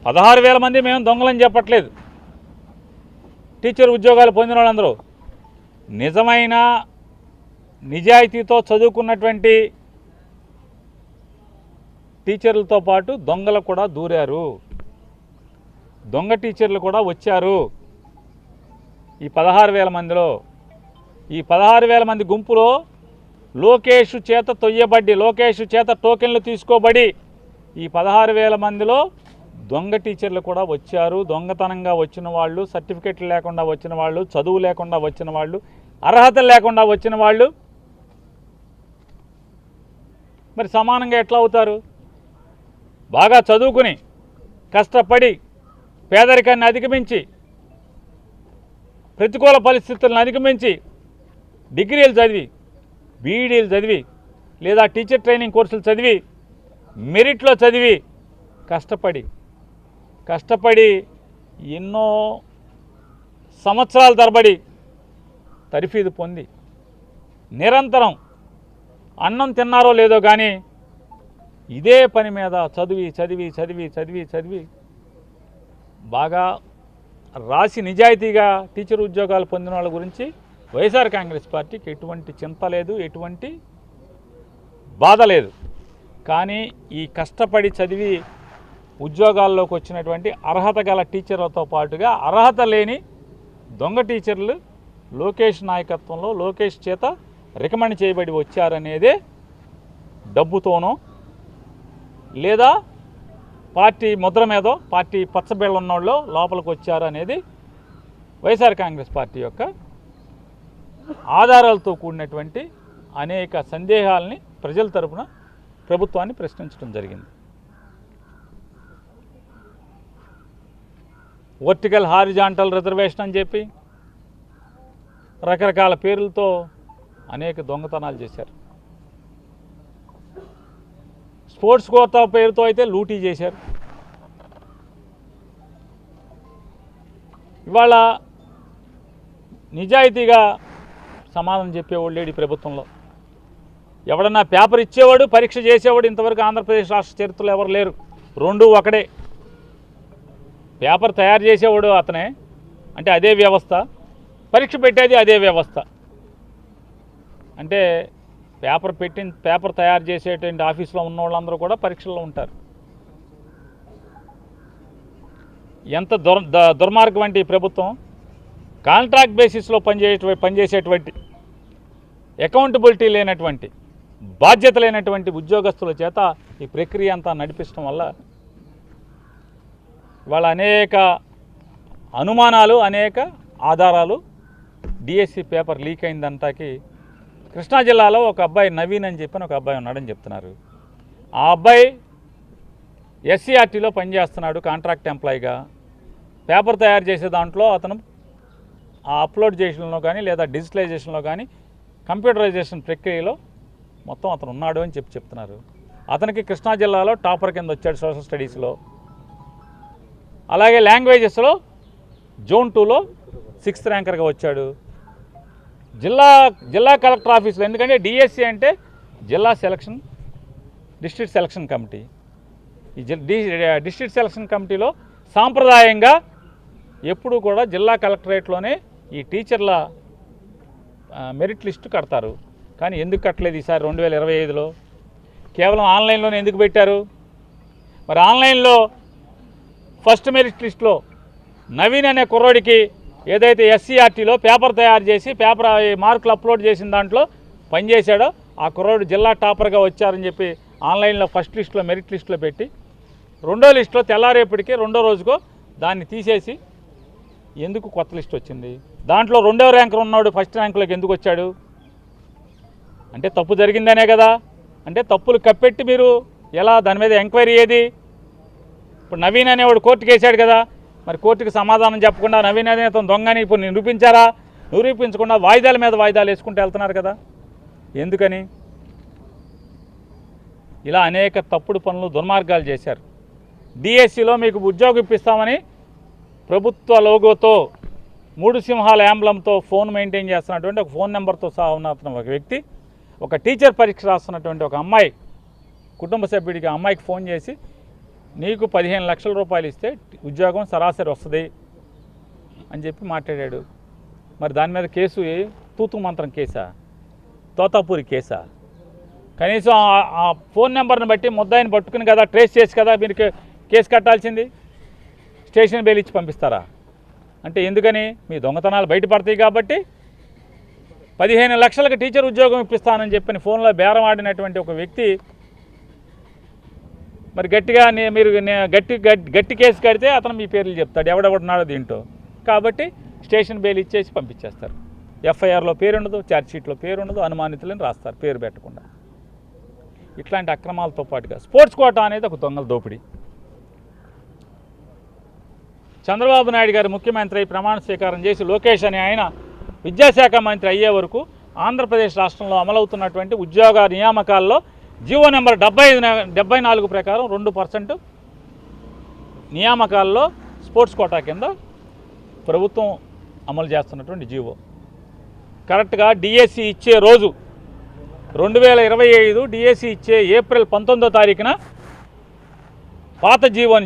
16,000 మంది మేము దొంగలని చెప్పట్లేదు. టీచర్ ఉద్యోగాలు పొందిన వాళ్ళందరూ నిజమైన నిజాయితీతో చదువుకున్నటువంటి టీచర్లతో పాటు దొంగలు కూడా దూరారు. దొంగ టీచర్లు కూడా వచ్చారు ఈ 16,000 మందిలో. ఈ 16,000 మంది గుంపులో లోకేష్ చేత తొయ్యబడి, లోకేష్ చేత టోకెన్లు తీసుకోబడి ఈ 16,000 మందిలో దొంగ టీచర్లు కూడా వచ్చారు. దొంగతనంగా వచ్చిన వాళ్ళు, సర్టిఫికెట్లు లేకుండా వచ్చిన వాళ్ళు, చదువు లేకుండా వచ్చిన వాళ్ళు, అర్హతలు లేకుండా వచ్చిన వాళ్ళు మరి సమానంగా ఎట్లా అవుతారు? బాగా చదువుకుని కష్టపడి పేదరికాన్ని అధిగమించి ప్రతికూల పరిస్థితులను అధిగమించి డిగ్రీలు చదివి, బీఈడీలు చదివి, లేదా టీచర్ ట్రైనింగ్ కోర్సులు చదివి, మెరిట్లో చదివి కష్టపడి ఎన్నో సంవత్సరాల తరబడి తరఫీదు పొంది నిరంతరం అన్నం తిన్నారో లేదో కానీ ఇదే పని మీద చదివి బాగా రాసి నిజాయితీగా టీచర్ ఉద్యోగాలు పొందిన వాళ్ళ గురించి వైఎస్ఆర్ కాంగ్రెస్ పార్టీకి ఎటువంటి చింత లేదు, ఎటువంటి బాధ లేదు. కానీ ఈ కష్టపడి చదివి ఉద్యోగాల్లోకి వచ్చినటువంటి అర్హత గల టీచర్లతో పాటుగా అర్హత లేని దొంగ టీచర్లు లోకేష్ నాయకత్వంలో, లోకేష్ చేత రికమెండ్ చేయబడి వచ్చారనేదే డబ్బుతోనో లేదా పార్టీ ముద్ర మీదో, పార్టీ పచ్చబిళ్ళ ఉన్నోళ్ళు లోపలికి వచ్చారనేది వైఎస్ఆర్ కాంగ్రెస్ పార్టీ యొక్క ఆధారాలతో కూడినటువంటి అనేక సందేహాలని ప్రజల తరపున ప్రభుత్వాన్ని ప్రశ్నించడం జరిగింది. వర్టికల్ హారిజాంటల్ రిజర్వేషన్ అని చెప్పి రకరకాల పేర్లతో అనేక దొంగతనాలు చేశారు. స్పోర్ట్స్ కోటా పేరుతో అయితే లూటీ చేశారు. ఇవాళ నిజాయితీగా సమాధానం చెప్పేవాళ్ళు లేడు ఈ ప్రభుత్వంలో. ఎవడన్నా పేపర్ ఇచ్చేవాడు, పరీక్ష చేసేవాడు ఇంతవరకు ఆంధ్రప్రదేశ్ రాష్ట్ర చరిత్రలో ఎవరు లేరు. రెండూ ఒకడే. పేపర్ తయారు చేసేవాడు అతనే, అంటే అదే వ్యవస్థ, పరీక్ష పెట్టేది అదే వ్యవస్థ. అంటే పేపర్ తయారు చేసేటువంటి ఆఫీసులో ఉన్న వాళ్ళందరూ కూడా పరీక్షల్లో ఉంటారు. ఎంత దుర్మార్గం అంటే ఈ ప్రభుత్వం కాంట్రాక్ట్ బేసిస్లో పనిచేసేటువంటి అకౌంటబిలిటీ లేనటువంటి, బాధ్యత లేనటువంటి ఉద్యోగస్తుల చేత ఈ ప్రక్రియ అంతా నడిపించడం వల్ల ఇవాళ అనేక అనుమానాలు, అనేక ఆధారాలు డిఎస్సి పేపర్ లీక్ అయిందంటాకి కృష్ణా జిల్లాలో ఒక అబ్బాయి నవీన్ అని చెప్పని ఒక అబ్బాయి ఉన్నాడని చెప్తున్నారు. ఆ అబ్బాయి ఎస్సీఆర్టీలో పనిచేస్తున్నాడు కాంట్రాక్ట్ ఎంప్లాయీగా. పేపర్ తయారు చేసే దాంట్లో అతను ఆ అప్లోడ్ చేసడంలో కానీ లేదా డిజిటలైజేషన్లో కానీ కంప్యూటరైజేషన్ ప్రక్రియలో మొత్తం అతను ఉన్నాడు అని చెప్తున్నారు. అతనికి కృష్ణా జిల్లాలో టాపర్ కింద వచ్చాడు సోషల్ స్టడీస్లో. అలాగే లాంగ్వేజెస్లో జోన్ 2లో 6th ర్యాంకర్గా వచ్చాడు. జిల్లా కలెక్టర్ ఆఫీసులో, ఎందుకంటే డిఎస్సి అంటే డిస్ట్రిక్ట్ సెలక్షన్ కమిటీ. ఈ డిస్ట్రిక్ట్ సెలక్షన్ కమిటీలో సాంప్రదాయంగా ఎప్పుడూ కూడా జిల్లా కలెక్టరేట్లోనే ఈ టీచర్ల మెరిట్ లిస్టు కడతారు. కానీ ఎందుకు కట్టలేదు ఈసారి 2025లో? కేవలం ఆన్లైన్లోనే ఎందుకు పెట్టారు? మరి ఆన్లైన్లో ఫస్ట్ మెరిట్ లిస్టులో నవీన్ అనే కుర్రోడికి ఏదైతే ఎస్సీఆర్టీలో పేపర్ తయారు చేసి మార్కులు అప్లోడ్ చేసిన దాంట్లో పనిచేశాడో ఆ కుర్రోడు జిల్లా టాపర్గా వచ్చారని చెప్పి ఆన్లైన్లో ఫస్ట్ లిస్టులో మెరిట్ లిస్టులో పెట్టి రెండో లిస్టులో తెల్లారేపటికి రెండో రోజుకో దాన్ని తీసేసి ఎందుకు కొత్త లిస్ట్ వచ్చింది? దాంట్లో 2వ ర్యాంకర్ ఉన్నాడు ఫస్ట్ ర్యాంకులోకి ఎందుకు వచ్చాడు? అంటే తప్పు జరిగిందనే కదా. అంటే తప్పులు కప్పెట్టి మీరు ఎలా దాని మీద ఎంక్వైరీ ఏది? ఇప్పుడు నవీన్ అనేవాడు కోర్టుకు వేసాడు కదా, మరి కోర్టుకు సమాధానం చెప్పకుండా నవీన్ అనే అతను దొంగని ఇప్పుడు నిరూపించారా? నిరూపించకుండా వాయిదాల మీద వాయిదాలు వేసుకుంటూ వెళ్తున్నారు కదా. ఎందుకని? ఇలా అనేక తప్పుడు పనులు, దుర్మార్గాలు చేశారు. డిఎస్సిలో మీకు ఉద్యోగం ఇప్పిస్తామని ప్రభుత్వ లోగోతో 3 సింహాల యాంబ్లంతో ఫోన్ మెయింటైన్ చేస్తున్నటువంటి ఒక ఫోన్ నెంబర్తో సహా ఉన్న ఒక వ్యక్తి ఒక టీచర్ పరీక్ష రాస్తున్నటువంటి ఒక అమ్మాయి కుటుంబ సభ్యుడికి అమ్మాయికి ఫోన్ చేసి నీకు 15 లక్షల రూపాయలు ఇస్తే ఉద్యోగం సరాసరి వస్తుంది అని చెప్పి మాట్లాడాడు. మరి దాని మీద కేసు తూతు మంత్రం కేసా, తోతాపూరి కేసా? కనీసం ఆ ఫోన్ నెంబర్ని బట్టి ముద్దాయిని పట్టుకుని కదా, ట్రేస్ చేసి కదా మీరు కేసు కట్టాల్సింది. స్టేషన్ బెయిల్ ఇచ్చి పంపిస్తారా? అంటే ఎందుకని? మీ దొంగతనాలు బయటపడతాయి కాబట్టి 15 లక్షలకు టీచర్ ఉద్యోగం ఇప్పిస్తానని చెప్పని ఫోన్లో బేరం ఆడినటువంటి ఒక వ్యక్తి మరి గట్టిగా మీరు గట్టి కేసు కడితే అతను మీ పేర్లు చెప్తాడు ఎవడెవడున్నాడో దీంట్లో. కాబట్టి స్టేషన్ బెయిల్ ఇచ్చేసి పంపించేస్తారు. ఎఫ్ఐఆర్లో పేరు ఉండదు, ఛార్జ్షీట్లో పేరు ఉండదు, అనుమానితులని రాస్తారు పేరు పెట్టకుండా. ఇట్లాంటి అక్రమాలతో పాటుగా స్పోర్ట్స్ కోటా అనేది ఒక దొంగల దోపిడీ. చంద్రబాబు నాయుడు గారు ముఖ్యమంత్రి అయి ప్రమాణ స్వీకారం చేసి లోకేష్ అనే ఆయన విద్యాశాఖ మంత్రి అయ్యే వరకు ఆంధ్రప్రదేశ్ రాష్ట్రంలో అమలవుతున్నటువంటి ఉద్యోగ నియామకాల్లో జీవో నెంబర్ 74 ప్రకారం 2% నియామకాల్లో స్పోర్ట్స్ కోటా కింద ప్రభుత్వం అమలు చేస్తున్నటువంటి జీవో. కరెక్ట్గా డిఎస్సి ఇచ్చే రోజు 2025 డిఎస్సి ఇచ్చే ఏప్రిల్ 19వ తారీఖున పాత జీవోని